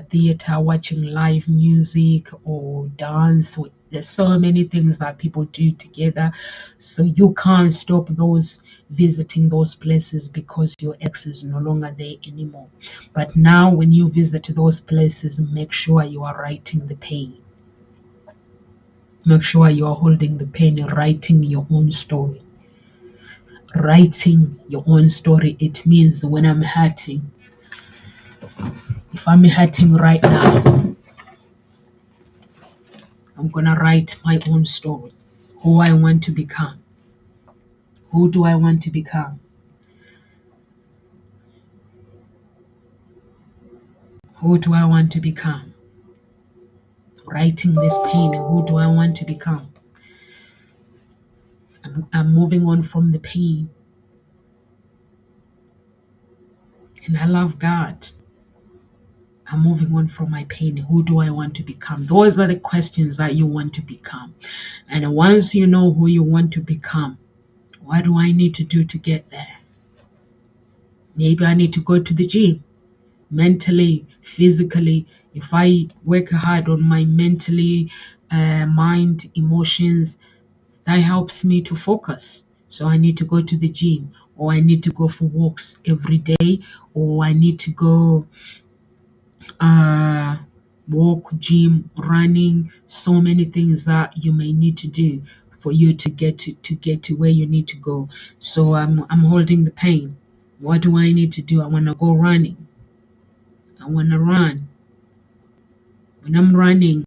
theater, watching live music or dance. There's so many things that people do together. So you can't stop those visiting those places because your ex is no longer there anymore. But now when you visit those places, make sure you are writing the pain. Make sure you are holding the pain and writing your own story. Writing your own story, it means when I'm hurting, if I'm hurting right now, I'm gonna write my own story. Who I want to become. Who do I want to become? Who do I want to become? Writing this pain, who do I want to become? I'm moving on from the pain. And I love God. I'm moving on from my pain. Who do I want to become? Those are the questions that you want to become. And once you know who you want to become, what do I need to do to get there? Maybe I need to go to the gym. Mentally, physically, if I work hard on my mentally, mind, emotions, that helps me to focus. So I need to go to the gym, or I need to go for walks every day, or I need to go uh, walk, gym, running, so many things that you may need to do for you to get to where you need to go. So I'm holding the pain. What do I need to do? I want to go running. I want to run. When I'm running,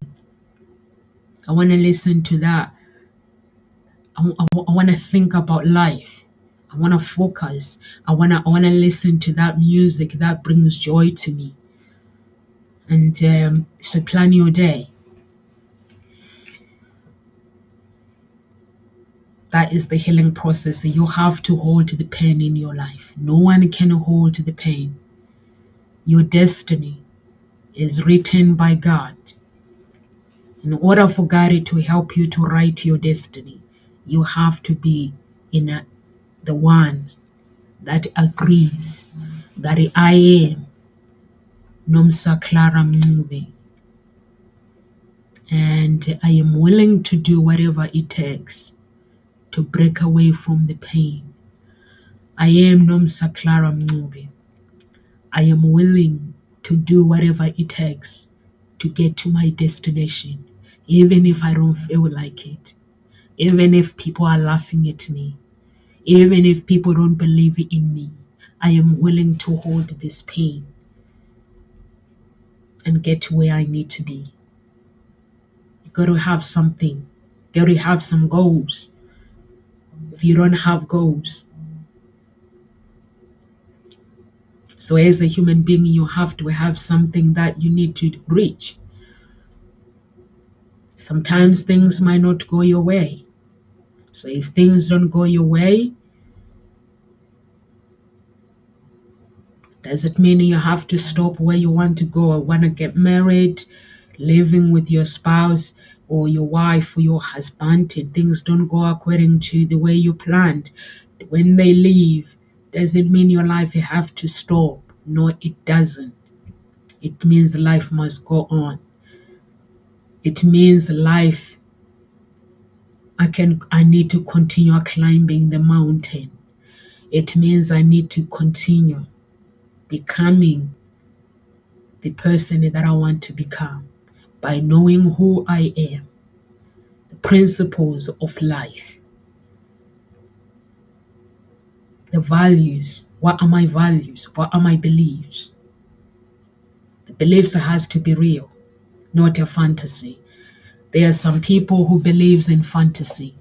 I want to listen to that. I want to think about life. I want to focus. I want to listen to that music that brings joy to me. And so plan your day. That is the healing process. You have to hold the pain in your life. No one can hold the pain. Your destiny is written by God. In order for God to help you to write your destiny, you have to be the one that agrees that I am Nomsa Clara Mncube, and I am willing to do whatever it takes to break away from the pain. I am Nomsa Clara Mncube. I am willing to do whatever it takes to get to my destination, even if I don't feel like it, even if people are laughing at me, even if people don't believe in me. I am willing to hold this pain and get to where I need to be. You got to have something. You got to have some goals. If you don't have goals, so as a human being, you have to have something that you need to reach. Sometimes things might not go your way. So if things don't go your way, does it mean you have to stop where you want to go or want to get married, living with your spouse or your wife or your husband, and things don't go according to the way you planned? When they leave, does it mean your life you have to stop? No, it doesn't. It means life must go on. It means life, I need to continue climbing the mountain. It means I need to continue becoming the person that I want to become by knowing who I am, the principles of life, the values. What are my values? What are my beliefs? The beliefs has to be real, not a fantasy. There are some people who believes in fantasy.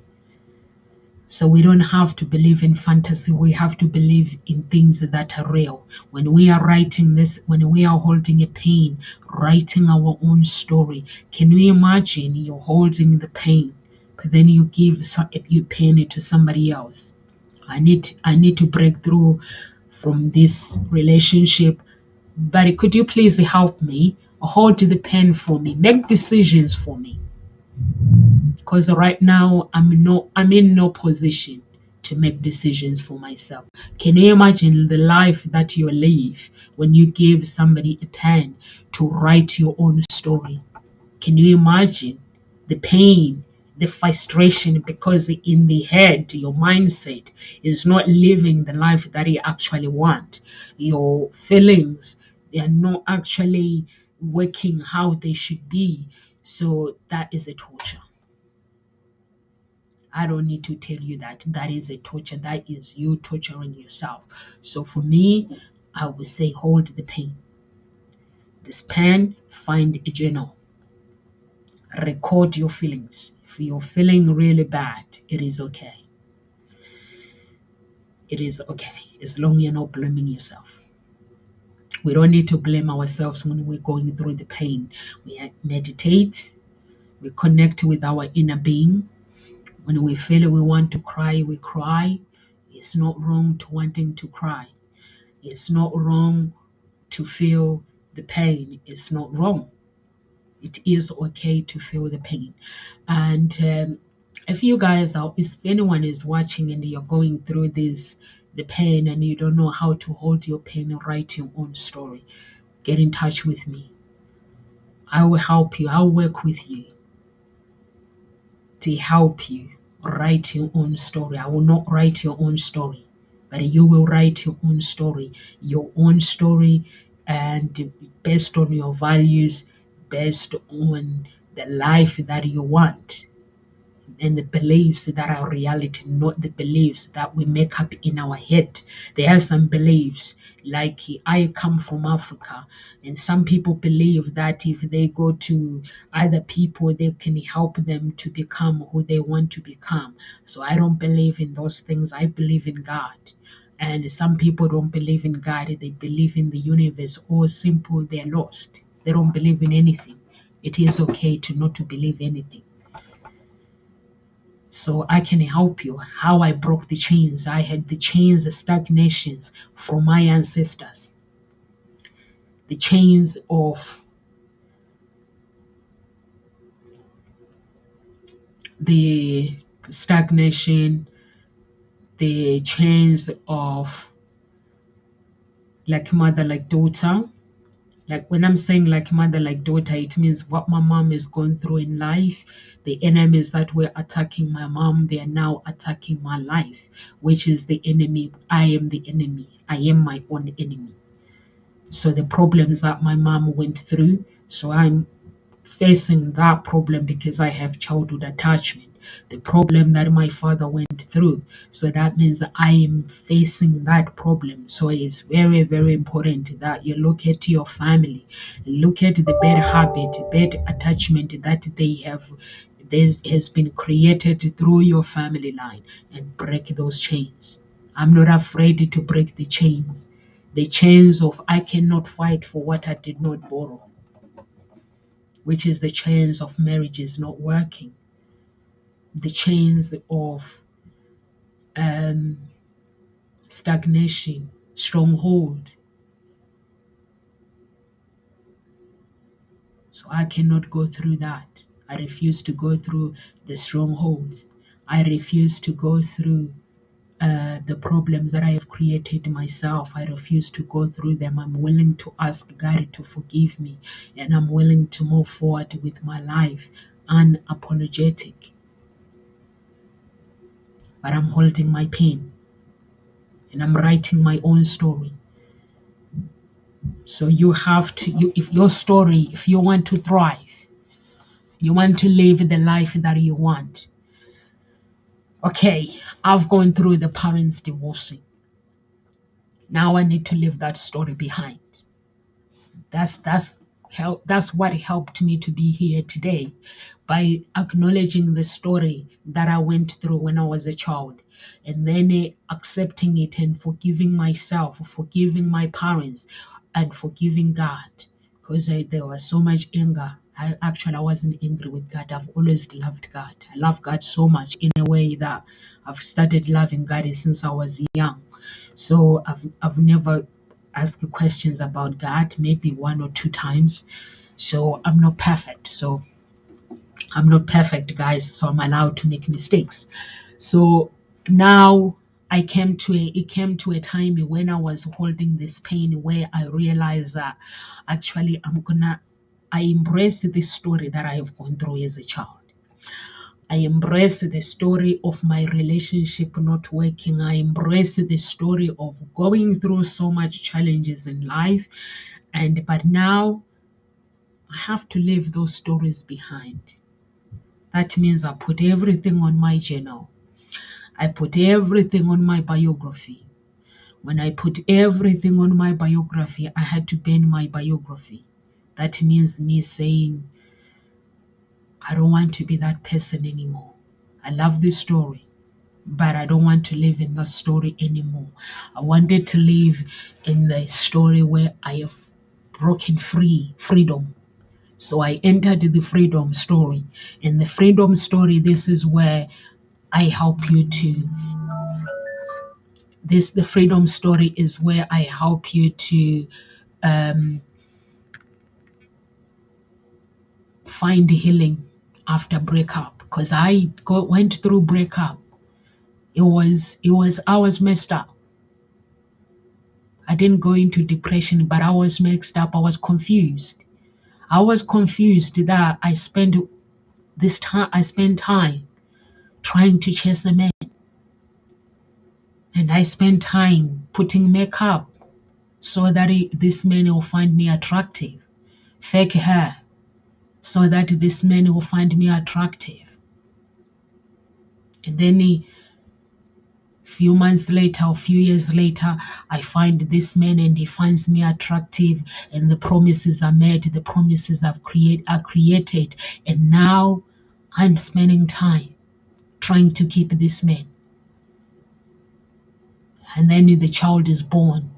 So we don't have to believe in fantasy. We have to believe in things that are real. When we are writing this, when we are holding a pain, writing our own story, can you imagine you're holding the pain, but then you give you pain to somebody else? I need to break through from this relationship. But could you please help me? Hold the pen for me. Make decisions for me. Because right now I'm in no position to make decisions for myself. Can you imagine the life that you live when you give somebody a pen to write your own story? Can you imagine the pain, the frustration, because in the head, your mindset is not living the life that you actually want. Your feelings, they are not actually working how they should be. So that is a torture. I don't need to tell you that that is a torture. That is you torturing yourself. So for me, I would say hold the pain. This pen, find a journal. Record your feelings. If you're feeling really bad, it is okay. It is okay. As long as you're not blaming yourself. We don't need to blame ourselves when we're going through the pain. We meditate. We connect with our inner being. When we feel we want to cry, we cry. It's not wrong to wanting to cry. It's not wrong to feel the pain. It's not wrong. It is okay to feel the pain. And if you guys are, if anyone is watching and you're going through this, the pain, and you don't know how to hold your pain and write your own story, get in touch with me. I will help you. I'll work with you to help you write your own story. I will not write your own story, but you will write your own story, and based on your values, based on the life that you want, and the beliefs that are reality, not the beliefs that we make up in our head. There are some beliefs, like I come from Africa, and some people believe that if they go to other people, they can help them to become who they want to become. So I don't believe in those things. I believe in God. And some people don't believe in God, they believe in the universe, or simple, they're lost. They don't believe in anything. It is okay to not to believe anything. So I can help you how I broke the chains. I had the chains, the stagnations from my ancestors, the chains of the stagnation, the chains of like mother, like daughter. Like when I'm saying like mother, like daughter, it means what my mom is going through in life. The enemies that were attacking my mom, they are now attacking my life, which is the enemy. I am the enemy. I am my own enemy. So the problems that my mom went through, so I'm facing that problem because I have childhood attachment. The problem that my father went through, so that means I am facing that problem. So it's very, very important that you look at your family, look at the bad habit, bad attachment that they have, has been created through your family line, and break those chains. I'm not afraid to break the chains of I cannot fight for what I did not borrow, which is the chains of marriages not working, the chains of um, stagnation, stronghold. So I cannot go through that. I refuse to go through the strongholds. I refuse to go through the problems that I have created myself. I refuse to go through them. I'm willing to ask God to forgive me, and I'm willing to move forward with my life unapologetic. But I'm holding my pain and I'm writing my own story. So you have to, if your story, if you want to thrive, you want to live the life that you want. Okay, I've gone through the parents divorcing. Now I need to leave that story behind. That's what helped me to be here today, by acknowledging the story that I went through when I was a child, and then accepting it and forgiving myself, forgiving my parents, and forgiving God, because there was so much anger. I wasn't angry with God. I've always loved God. I love God so much, in a way that I've started loving God since I was young. So I've never asked questions about God, maybe one or two times. So I'm not perfect, guys. So I'm allowed to make mistakes. So now it came to a time when I was holding this pain, where I realized that actually I embrace this story that I have gone through as a child. I embrace the story of my relationship not working. I embrace the story of going through so much challenges in life. But now I have to leave those stories behind. That means I put everything on my journal. I put everything on my biography. When I put everything on my biography, I had to burn my biography. That means me saying, I don't want to be that person anymore. I love this story, but I don't want to live in that story anymore. I wanted to live in the story where I have broken freedom. So I entered the freedom story. In the freedom story, this is where I help you to the freedom story is where I help you to um, find healing after breakup, because went through breakup. I was messed up. I didn't go into depression, but I was mixed up. I was confused. I was confused that I spent time trying to chase a man, and I spent time putting makeup so that this man will find me attractive, fake hair so that this man will find me attractive. And then few months later or few years later, I find this man and he finds me attractive, and the promises are made, the promises are created, and now I'm spending time trying to keep this man. And then the child is born.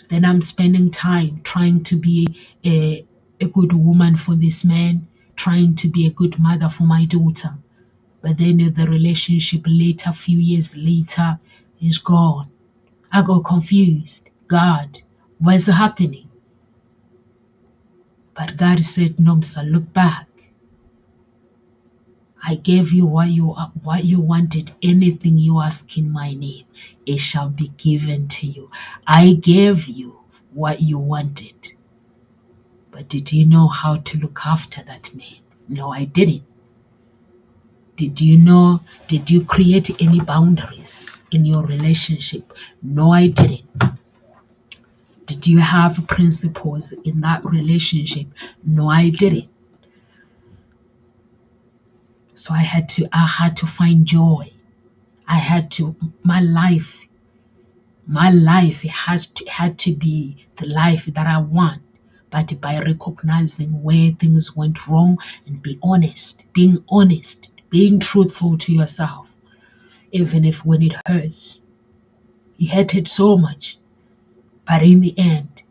Then I'm spending time trying to be a good woman for this man, trying to be a good mother for my daughter. But then the relationship later, few years later, is gone. I got confused. God, what's happening? But God said, Nomsa, look back. I gave you what you wanted. Anything you ask in my name, it shall be given to you. I gave you what you wanted. But did you know how to look after that man? No, I didn't. Did you create any boundaries in your relationship? No, I didn't. Did you have principles in that relationship? No, I didn't. So I had to find joy. My life had to be the life that I want, but by recognizing where things went wrong and being honest, being truthful to yourself, even if when it hurts. It hurted so much, but in the end,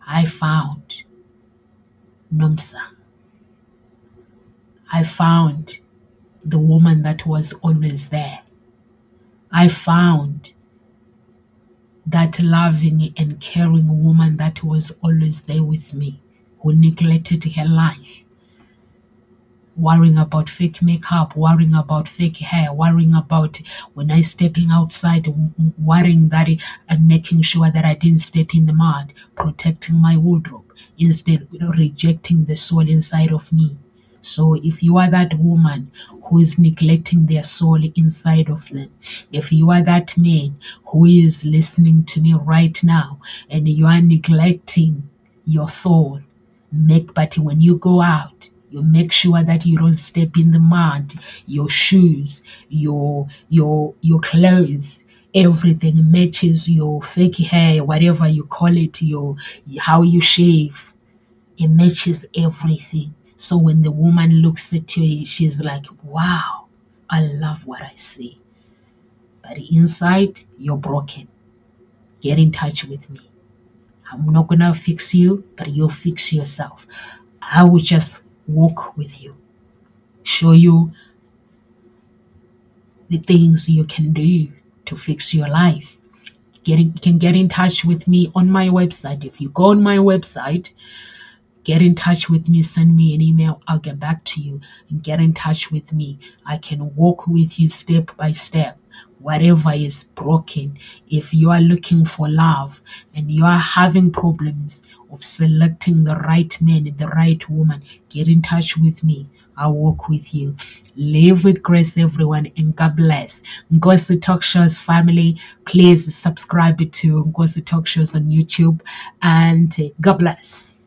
I found Nomsa. I found the woman that was always there. I found that loving and caring woman that was always there with me, who neglected her life, worrying about fake makeup, worrying about fake hair, worrying about when I stepping outside, worrying that and making sure that I didn't step in the mud, protecting my wardrobe, instead rejecting the soul inside of me. So if you are that woman who is neglecting their soul inside of them, if you are that man who is listening to me right now and you are neglecting your soul, but when you go out, you make sure that you don't step in the mud, your shoes, your clothes, everything matches your fake hair, whatever you call it, your how you shave. It matches everything. So when the woman looks at you, she's like, wow, I love what I see. But inside, you're broken. Get in touch with me. I'm not gonna fix you, but you'll fix yourself. I will just walk with you, show you the things you can do to fix your life. You can get in touch with me on my website. If you go on my website, get in touch with me, send me an email, I'll get back to you, and get in touch with me. I can walk with you step by step. Whatever is broken, if you are looking for love and you are having problems of selecting the right man, the right woman, get in touch with me. I'll walk with you. Live with grace, everyone, and God bless. Ngozi Talk Shows family, please subscribe to Ngozi Talk Shows on YouTube, and God bless.